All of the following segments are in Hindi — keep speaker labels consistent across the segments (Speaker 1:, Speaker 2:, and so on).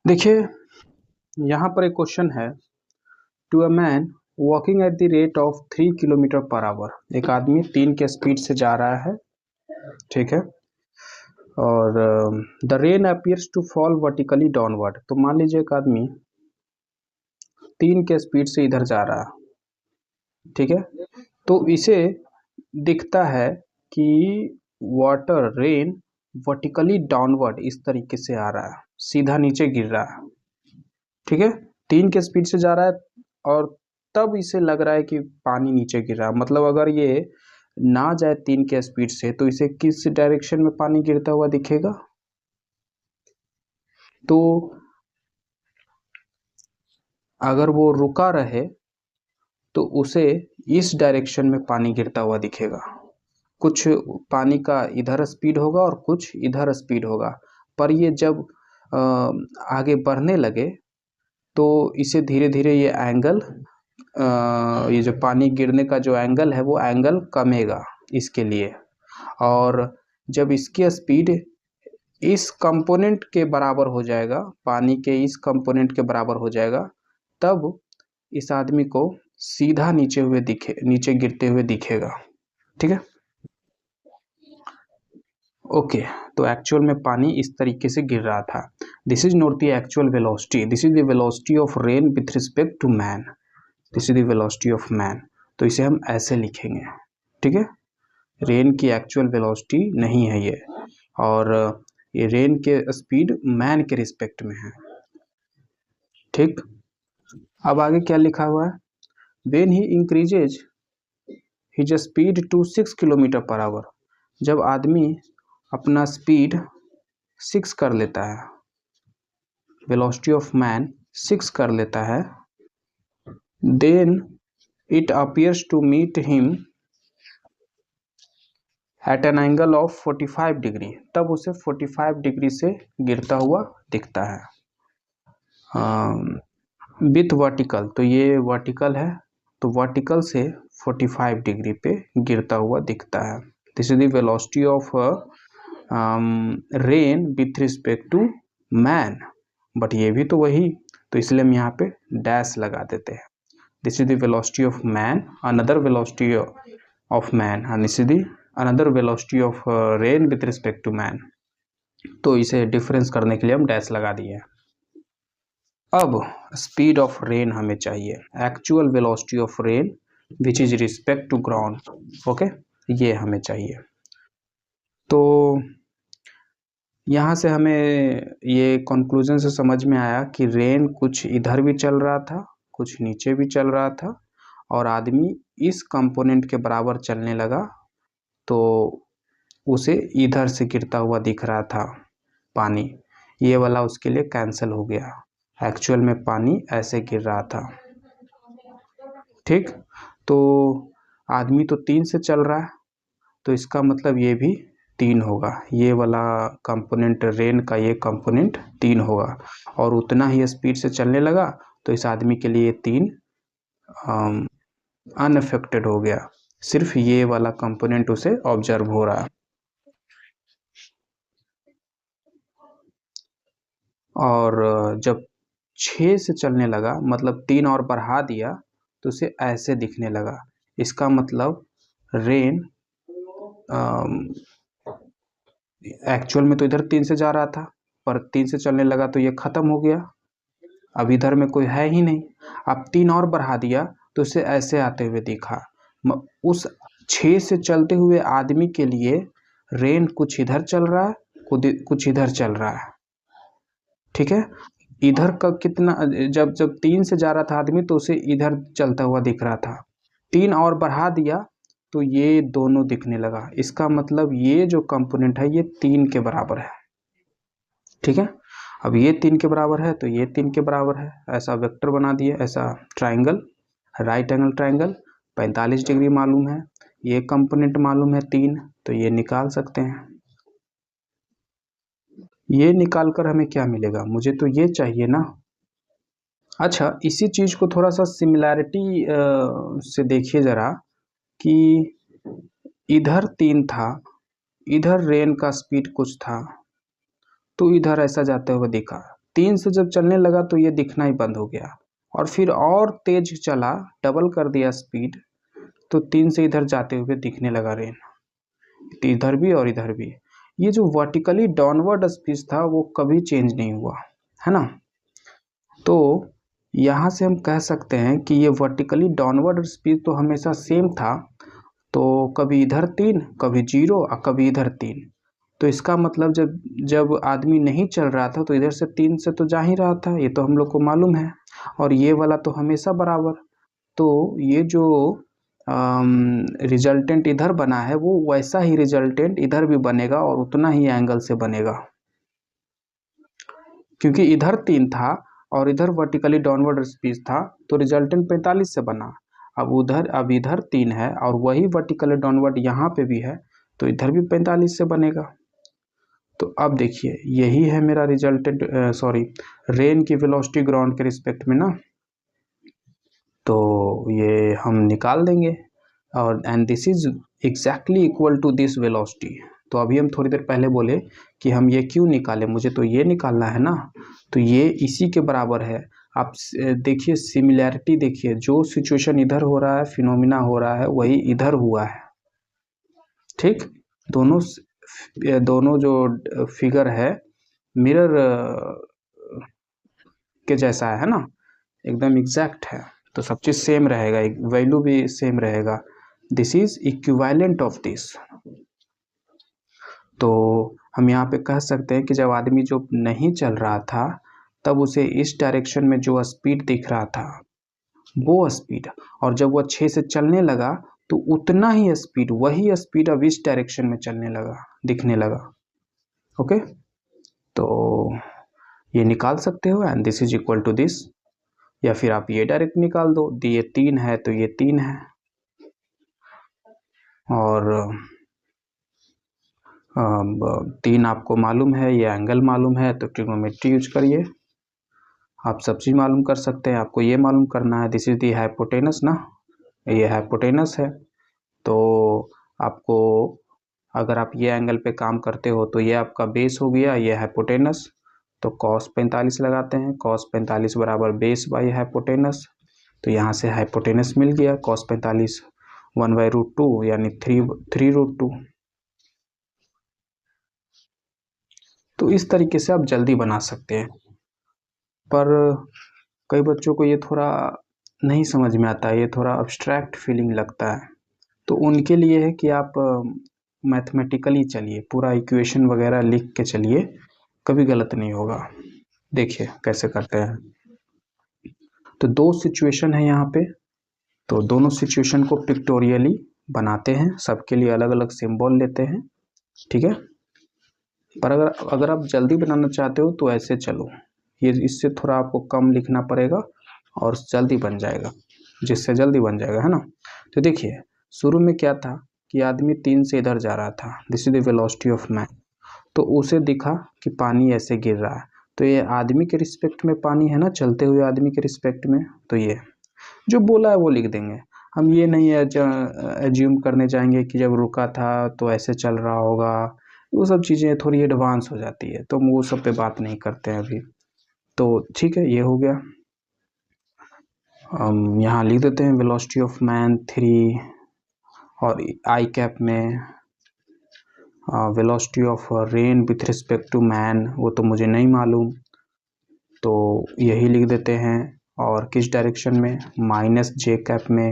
Speaker 1: देखिए, यहाँ पर एक क्वेश्चन है, to a man walking at the rate of 3 kilometre per hour. एक आदमी 3 के स्पीड से जा रहा है, ठीक है, और the rain appears to fall vertically downward. तो मान लीजिए एक आदमी 3 के स्पीड से इधर जा रहा है, ठीक है, तो इसे दिखता है कि वाटर रेन वर्टिकली डाउनवर्ड इस तरीके से आ रहा है, सीधा नीचे गिर रहा है, ठीक है। 3 के स्पीड से जा रहा है और तब इसे लग रहा है कि पानी नीचे गिर रहा है। मतलब अगर ये ना जाए 3 के स्पीड से तो इसे किस डायरेक्शन में पानी गिरता हुआ दिखेगा? तो अगर वो रुका रहे तो उसे इस डायरेक्शन में पानी गिरता हुआ दिखेगा। कुछ पानी का इधर स्पीड होगा और कुछ इधर स्पीड होगा, पर ये जब आगे बढ़ने लगे तो इसे धीरे धीरे ये एंगल, ये जो पानी गिरने का जो एंगल है वो एंगल कमेगा इसके लिए। और जब इसकी स्पीड इस कंपोनेंट के बराबर हो जाएगा, पानी के इस कंपोनेंट के बराबर हो जाएगा, तब इस आदमी को सीधा नीचे गिरते हुए दिखेगा, ठीक है। ओके, तो एक्चुअल में पानी इस तरीके से गिर रहा था। This is not the actual velocity, this is the velocity of rain with respect to man, this is the velocity of man. तो इसे हम ऐसे लिखेंगे, ठीक है। रेन की एक्चुअल वेलोसिटी नहीं है ये, और ये रेन के स्पीड मैन के रिस्पेक्ट में है, ठीक। अब आगे क्या लिखा हुआ है, when he increases his speed to 6 kilometre per hour. जब आदमी अपना स्पीड 6 कर लेता है, वेलोसिटी ऑफ मैन 6 कर लेता है, then it appears to meet him at an angle of 45 degree. तब उसे 45 डिग्री से गिरता हुआ दिखता है विथ वर्टिकल। तो ये वर्टिकल है, तो वर्टिकल से 45 डिग्री पे गिरता हुआ दिखता है। This is the velocity of rain with respect to man. But ये भी तो वही, तो इसलिए हम यहाँ पे डैश लगा देते हैं। This is the velocity of man, another velocity of man, and this is the another velocity of rain with respect to man. तो इसे डिफरेंस करने के लिए हम डैश लगा दिए। अब स्पीड ऑफ रेन हमें चाहिए, actual velocity of rain which is respect to ground, okay, ये हमें चाहिए। तो यहाँ से हमें ये कंक्लूजन से समझ में आया कि रेन कुछ इधर भी चल रहा था, कुछ नीचे भी चल रहा था, और आदमी इस कंपोनेंट के बराबर चलने लगा तो उसे इधर से गिरता हुआ दिख रहा था पानी। ये वाला उसके लिए कैंसिल हो गया, एक्चुअल में पानी ऐसे गिर रहा था, ठीक। तो आदमी तो 3 से चल रहा है, तो इसका मतलब ये भी 3 होगा, ये वाला कंपोनेंट रेन का ये कंपोनेंट 3 होगा, और उतना ही स्पीड से चलने लगा तो इस आदमी के लिए 3 अनअफेक्टेड हो गया, सिर्फ ये वाला कंपोनेंट उसे ऑब्जर्व हो रहा है। और जब 6 से चलने लगा, मतलब 3 और बढ़ा दिया, तो उसे ऐसे दिखने लगा। इसका मतलब रेन एक्चुअल में तो इधर 3 से जा रहा था, पर 3 से चलने लगा तो ये खत्म हो गया, अब इधर में कोई है ही नहीं। अब 3 और बढ़ा दिया तो उसे ऐसे आते हुए दिखा। उस 6 से चलते हुए आदमी के लिए रेन कुछ इधर चल रहा है, कुछ इधर चल रहा है, ठीक है। इधर का कितना, जब 3 से जा रहा था आदमी तो उसे इधर चलता हुआ दिख रहा था, 3 और बढ़ा दिया तो ये दोनों दिखने लगा। इसका मतलब ये जो कंपोनेंट है ये 3 के बराबर है, ठीक है। अब ये 3 के बराबर है तो ये 3 के बराबर है, ऐसा वेक्टर बना दिए, ऐसा triangle, right angle triangle. 45 degree मालूम है, ये कंपोनेंट मालूम है 3, तो ये निकाल सकते हैं। ये निकाल कर हमें क्या मिलेगा, मुझे तो ये चाहिए ना। अच्छा, इसी चीज को थोड़ा सा सिमिलैरिटी से देखिए जरा, कि इधर 3 था, इधर रेन का स्पीड कुछ था, तो इधर ऐसा जाते हुए दिखा, 3 से जब चलने लगा तो ये दिखना ही बंद हो गया, और फिर और तेज चला, डबल कर दिया स्पीड, तो 3 से इधर जाते हुए दिखने लगा रेन, इधर भी और इधर भी। ये जो वर्टिकली डाउनवर्ड स्पीड था वो कभी चेंज नहीं हुआ, है ना। तो यहाँ से हम कह सकते हैं कि ये वर्टिकली डाउनवर्ड स्पीड तो हमेशा सेम था, तो कभी इधर 3, कभी 0 और कभी इधर 3। तो इसका मतलब जब जब आदमी नहीं चल रहा था तो इधर से 3 से तो जा ही रहा था, ये तो हम लोग को मालूम है, और ये वाला तो हमेशा बराबर। तो ये जो रिजल्टेंट इधर बना है वो वैसा ही रिजल्टेंट इधर भी बनेगा और उतना ही एंगल से बनेगा, क्योंकि इधर 3 था और इधर वर्टिकली डाउनवर्ड स्पीड था, तो रिजल्टेंट 45 से बना। अब इधर 3 है और वही वर्टिकली डाउनवर्ड यहाँ पे भी है, तो इधर भी 45 से बनेगा। तो अब देखिए यही है मेरा रिजल्टेंट, सॉरी, रेन की वेलोसिटी ग्राउंड के रिस्पेक्ट में ना, तो ये हम निकाल देंगे, और and this is exactly equal to this velocity. तो अभी हम थोड़ी देर पहले बोले कि हम ये क्यों निकाले, मुझे तो ये निकालना है ना, तो ये इसी के बराबर है। आप देखिए सिमिलैरिटी, देखिए जो सिचुएशन इधर हो रहा है, फिनोमिना हो रहा है, वही इधर हुआ है, ठीक। दोनों दोनों जो फिगर है मिरर के जैसा है ना, एकदम एग्जैक्ट है, तो सब चीज सेम रहेगा, वैल्यू भी सेम रहेगा। This is equivalent of this. तो हम यहाँ पे कह सकते हैं कि जब आदमी जो नहीं चल रहा था तब उसे इस डायरेक्शन में जो स्पीड दिख रहा था वो स्पीड, और जब वह 6 से चलने लगा तो उतना ही स्पीड, वही स्पीड अब इस डायरेक्शन में चलने लगा, दिखने लगा। ओके, तो ये निकाल सकते हो, and this is equal to this, या फिर आप ये डायरेक्ट निकाल दो, ये 3 है तो ये 3 है, और 3 आपको मालूम है, ये एंगल मालूम है, तो ट्रिग्नोमेट्री यूज करिए, आप सब चीज मालूम कर सकते हैं। आपको ये मालूम करना है दिस इज दी हाइपोटेनस ना, ये हाइपोटेनस है, तो आपको अगर आप ये एंगल पे काम करते हो तो ये आपका बेस हो गया, ये हाइपोटेनस, तो cos 45 लगाते हैं, cos 45 बराबर बेस बाई हाइपोटेनस, तो यहाँ से हाइपोटेनस मिल गया cos 45 1/√2 यानी 3√2। तो इस तरीके से आप जल्दी बना सकते हैं, पर कई बच्चों को ये थोड़ा नहीं समझ में आता है, ये थोड़ा अब्स्ट्रैक्ट फीलिंग लगता है, तो उनके लिए है कि आप मैथमेटिकली चलिए, पूरा इक्वेशन वगैरह लिख के चलिए, कभी गलत नहीं होगा। देखिए कैसे करते हैं, तो 2 सिचुएशन है यहाँ पे, तो दोनों सिचुएशन को पिक्टोरियली बनाते हैं, सबके लिए अलग अलग सिंबल लेते हैं, ठीक है। पर अगर आप जल्दी बनाना चाहते हो तो ऐसे चलो, ये इससे थोड़ा आपको कम लिखना पड़ेगा और जल्दी बन जाएगा, जिससे जल्दी बन जाएगा, है ना। तो देखिए शुरू में क्या था कि आदमी 3 से इधर जा रहा था, this is the velocity of man, तो उसे दिखा कि पानी ऐसे गिर रहा है, तो ये आदमी के रिस्पेक्ट में पानी है ना, चलते हुए आदमी के रिस्पेक्ट में, तो ये जो बोला है वो लिख देंगे। हम ये नहीं एज्यूम करने जाएंगे कि जब रुका था तो ऐसे चल रहा होगा, वो सब चीज़ें थोड़ी एडवांस हो जाती है, तो हम वो सब पे बात नहीं करते हैं अभी। तो ठीक है, ये हो गया, हम यहाँ लिख देते हैं वेलोसिटी ऑफ मैन 3, और आई कैप में velocity of rain with respect to man, वो तो मुझे नहीं मालूम, तो यही लिख देते हैं, और किस डायरेक्शन में, -j कैप में,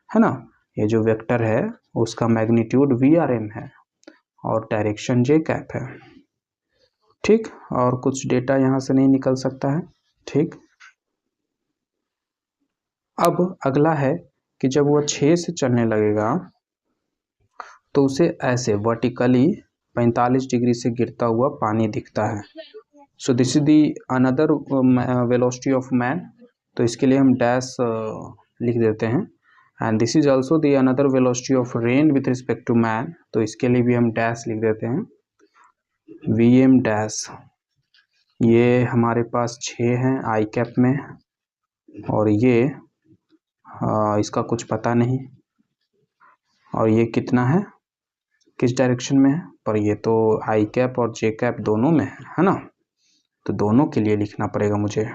Speaker 1: है ना। ये जो वेक्टर है उसका मैग्नीट्यूड VRM है और डायरेक्शन j कैप है, ठीक। और कुछ डेटा यहाँ से नहीं निकल सकता है, ठीक। अब अगला है कि जब वह 6 से चलने लगेगा तो उसे ऐसे वर्टिकली 45 डिग्री से गिरता हुआ पानी दिखता है। So this is the another velocity of man, तो इसके लिए हम डैश लिख देते हैं, and this is also the another velocity of rain with respect to man, तो इसके लिए भी हम डैश लिख देते हैं, VM डैश। ये हमारे पास 6 हैं आई कैप में, और ये इसका कुछ पता नहीं, और ये कितना है, किस डायरेक्शन में है, पर ये तो आई कैप और जे कैप दोनों में है ना। तो दोनों के लिए लिखना पड़ेगा मुझे।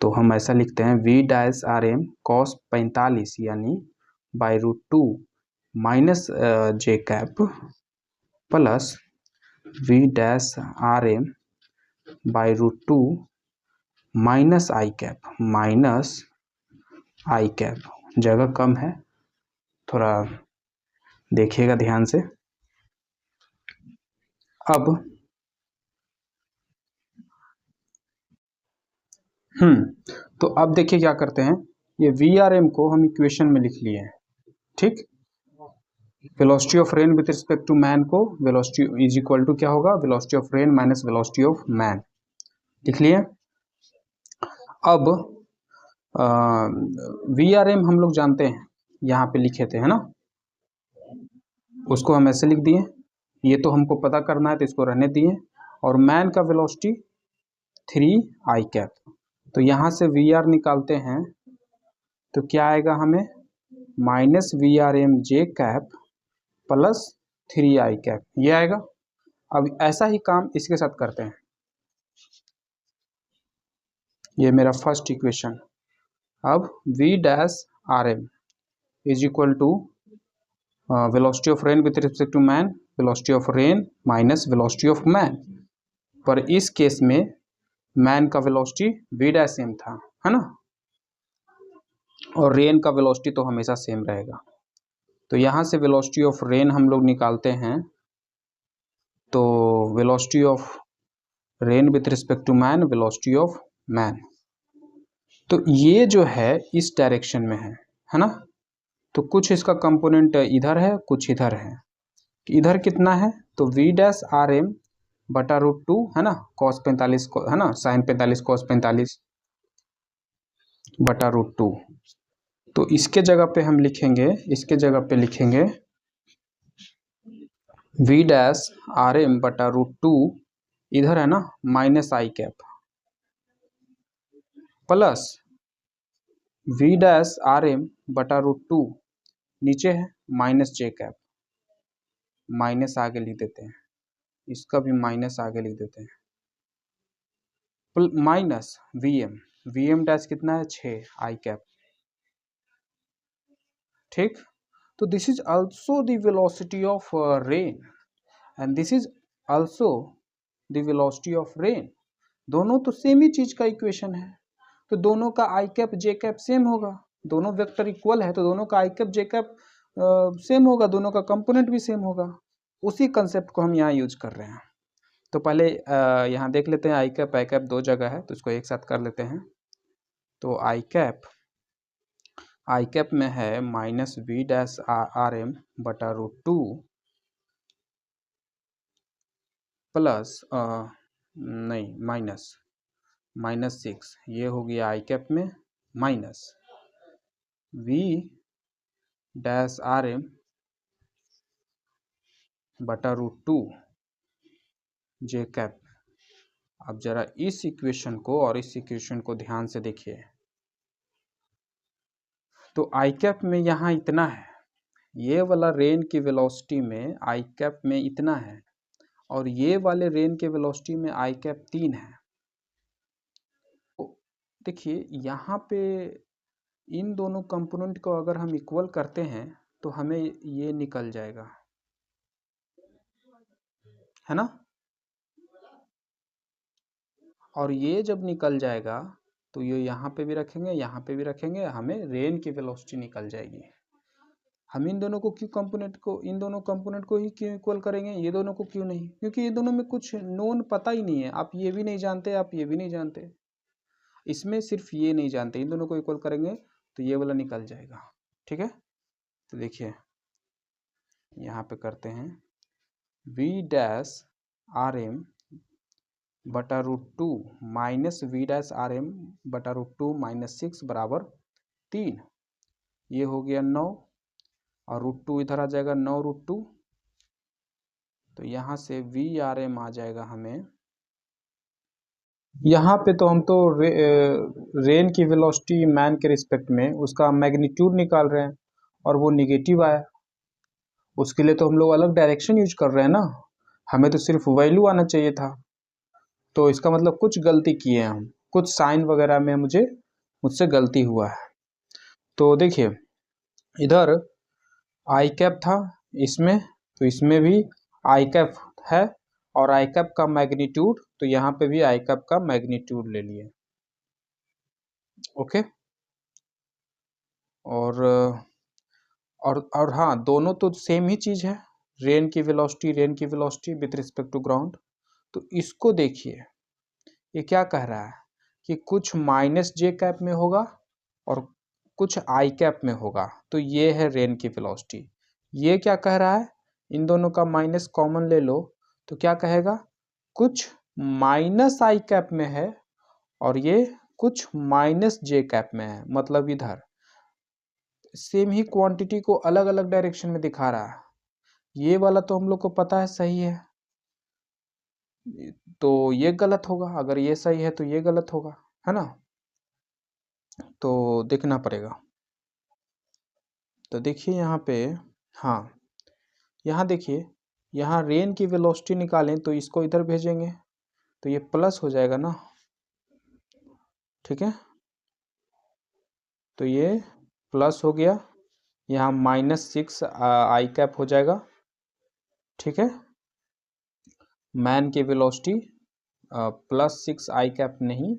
Speaker 1: तो हम ऐसा लिखते हैं v dash r m cos 45 यानी /√2 minus j cap plus v dash r m /√2 minus i cap. जगह कम है, थोड़ा देखिएगा ध्यान से। अब तो अब देखिए क्या करते हैं, ये वी आर एम को हम इक्वेशन में लिख लिए हैं, ठीक। Velocity of rain with respect to man को वेलोसिटी इज इक्वल टू क्या होगा, velocity of rain minus velocity of man, लिख लिए। अब वी आर एम हम लोग जानते हैं, यहाँ पे लिखे थे, है ना, उसको हम ऐसे लिख दिए। ये तो हमको पता करना है तो इसको रहने दिए। और मैन का वेलोसिटी 3 कैप, तो यहाँ से वी आर निकालते हैं तो क्या आएगा हमें, minus v r m j cap plus 3 cap, ये आएगा। अब ऐसा ही काम इसके साथ करते हैं, ये मेरा फर्स्ट इक्वेशन। अब v dash r m is equal to velocity of rain with respect to man, velocity of rain minus velocity of man. पर इस केस में मैन का वेलोसिटी वी डैश सेम था, है ना, और रेन का वेलोसिटी तो हमेशा सेम रहेगा। तो यहाँ से वेलोसिटी ऑफ रेन हम लोग निकालते हैं, तो velocity of rain with respect to man, velocity of man, तो ये जो है इस डायरेक्शन में है ना। तो कुछ इसका कंपोनेंट इधर है, कुछ इधर है। इधर कितना है, तो वी डैश आर एम /√2 है ना, cos 45 है ना, sin 45 cos 45 /√2। तो इसके जगह पे हम लिखेंगे, इसके जगह पे लिखेंगे वी डैश आर एम /√2, इधर है ना minus i cap, plus v dash r m /√2 नीचे है माइनस जे कैप, माइनस आगे लिख देते हैं, इसका भी माइनस आगे लिख देते हैं, माइनस वी एम डैश कितना है 6 कैप, ठीक। तो this is also the velocity of rain and this is also the velocity of rain. दोनों तो सेम ही चीज का इक्वेशन है, तो दोनों का आई कैप जे कैप सेम होगा, दोनों वेक्टर इक्वल है तो दोनों का आई कैप जे कैप सेम होगा, दोनों का कंपोनेंट भी सेम होगा। उसी कंसेप्ट को हम यहाँ यूज कर रहे हैं। तो पहले यहाँ देख लेते हैं, आई कैप दो जगह है तो इसको एक साथ कर लेते हैं। तो आई कैप में है minus v dash r m /√2 plus नहीं -6, ये हो गया आई कैप में, minus v dash r m /√2 j cap. अब जरा इस इक्वेशन को और इस इक्वेशन को ध्यान से देखिए, तो आई कैप में यहाँ इतना है, ये वाला रेन की वेलोसिटी में आई कैप में इतना है, और ये वाले रेन के वेलोसिटी में आई कैप 3 है। तो देखिए यहाँ पे इन दोनों कंपोनेंट को अगर हम इक्वल करते हैं तो हमें ये निकल जाएगा, है ना। और ये जब निकल जाएगा तो ये यहाँ पे भी रखेंगे, यहाँ पे भी रखेंगे, हमें रेन की वेलोसिटी निकल जाएगी। हम इन दोनों को क्यों कंपोनेंट को, इन दोनों कंपोनेंट को ही क्यों इक्वल करेंगे, ये दोनों को क्यों नहीं, क्योंकि ये दोनों में कुछ नोन पता ही नहीं है। आप ये भी नहीं जानते, आप ये भी नहीं जानते, इसमें सिर्फ ये नहीं जानते, इन दोनों को इक्वल करेंगे तो ये वाला निकल जाएगा, ठीक है। तो देखिए यहाँ पे करते हैं v dash r m /√2 minus v dash r m /√2 -6 बराबर 3, ये हो गया 9, और √2 इधर आ जाएगा 9√2, तो यहाँ से वी आर एम आ जाएगा हमें, यहाँ पे तो हम तो रेन की वेलोसिटी मैन के रिस्पेक्ट में उसका मैग्नीट्यूड निकाल रहे हैं और वो निगेटिव आया, उसके लिए तो हम लोग अलग डायरेक्शन यूज कर रहे हैं ना, हमें तो सिर्फ वैल्यू आना चाहिए था। तो इसका मतलब कुछ गलती किए हैं हम, कुछ साइन वगैरह में मुझसे गलती हुआ है। तो देखिए इधर आई कैप था इसमें, तो इसमें भी आई कैप है, और आई कैप का मैग्नीट्यूड, तो यहाँ पे भी आई कैप का मैग्नीट्यूड ले लिए। ओके, और हाँ, दोनों तो सेम ही चीज़ है, रेन की velocity with respect to ground. तो इसको देखिए, ये क्या कह रहा है कि कुछ माइनस जे कैप में होगा और कुछ आई कैप में होगा। तो ये है रेन की वेलोसिटी। ये क्या कह रहा है, इन दोनों का माइनस कॉमन ले लो, तो क्या कहेगा, कुछ माइनस आई कैप में है और ये कुछ माइनस जे कैप में है। मतलब इधर सेम ही क्वांटिटी को अलग अलग डायरेक्शन में दिखा रहा है। ये वाला तो हम लोग को पता है सही है, तो ये गलत होगा, अगर ये सही है तो ये गलत होगा, है ना। तो देखना पड़ेगा। तो देखिए यहाँ पे, हाँ यहाँ देखिए, यहाँ रेन की वेलोसिटी निकालें तो इसको इधर भेजेंगे तो ये प्लस हो जाएगा ना, ठीक है। तो ये प्लस हो गया, यहाँ -6 आई कैप हो जाएगा, ठीक है। मैन की वेलोसिटी +6 आई कैप नहीं,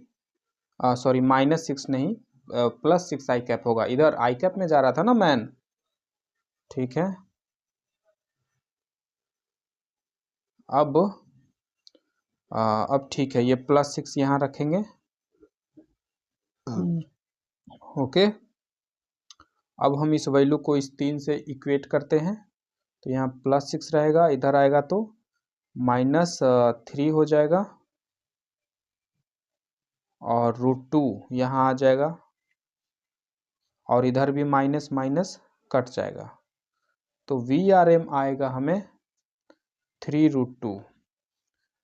Speaker 1: सॉरी -6 नहीं, +6 आई कैप होगा। इधर आई कैप में जा रहा था ना मैन, ठीक है। अब ठीक है, ये +6 यहाँ रखेंगे, ओके। अब हम इस वैल्यू को इस 3 से इक्वेट करते हैं, तो यहाँ +6 रहेगा, इधर आएगा तो -3 हो जाएगा, और √2 यहाँ आ जाएगा, और इधर भी माइनस माइनस कट जाएगा। तो VRM आएगा हमें 3√2।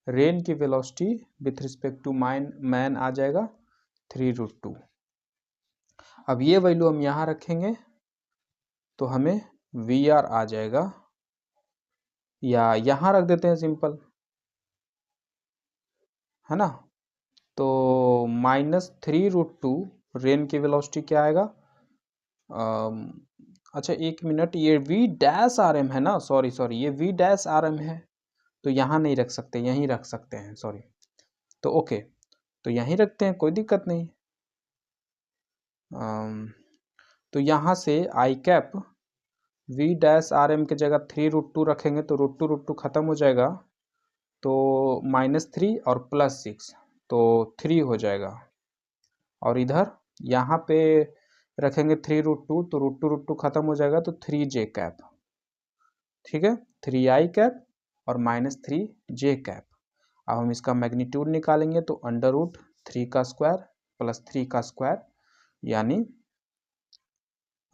Speaker 1: रेन की velocity with respect to man आ जाएगा 3√2। अब ये वैल्यू हम यहाँ रखेंगे तो हमें VR आ जाएगा, या यहाँ रख देते हैं सिंपल, है ना। तो -3√2 रेन की वेलोसिटी क्या आएगा, अच्छा एक मिनट, ये V'(RM) है ना, सॉरी ये V'(RM) है, तो यहाँ नहीं रख सकते, यहीं रख सकते हैं, सॉरी। तो ओके, तो यहीं रखते हैं, कोई दिक्कत नहीं। तो यहाँ से आई कैप V'(RM) की जगह 3√2 रखेंगे तो √2 खत्म हो जाएगा, तो -3 और +6 तो 3 हो जाएगा, और इधर यहाँ पे रखेंगे 3√2 तो √2 खत्म हो जाएगा, तो 3j कैप, ठीक है, 3i कैप और -3j कैप। अब हम इसका मैग्नीट्यूड निकालेंगे तो √3 का स्क्वायर प्लस 3 का स्क्वायर, यानी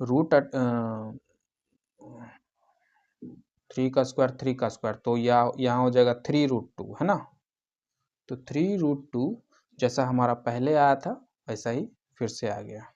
Speaker 1: √3 का स्क्वायर, तो यहाँ हो जाएगा 3√2, है ना। तो 3√2 जैसा हमारा पहले आया था वैसा ही फिर से आ गया।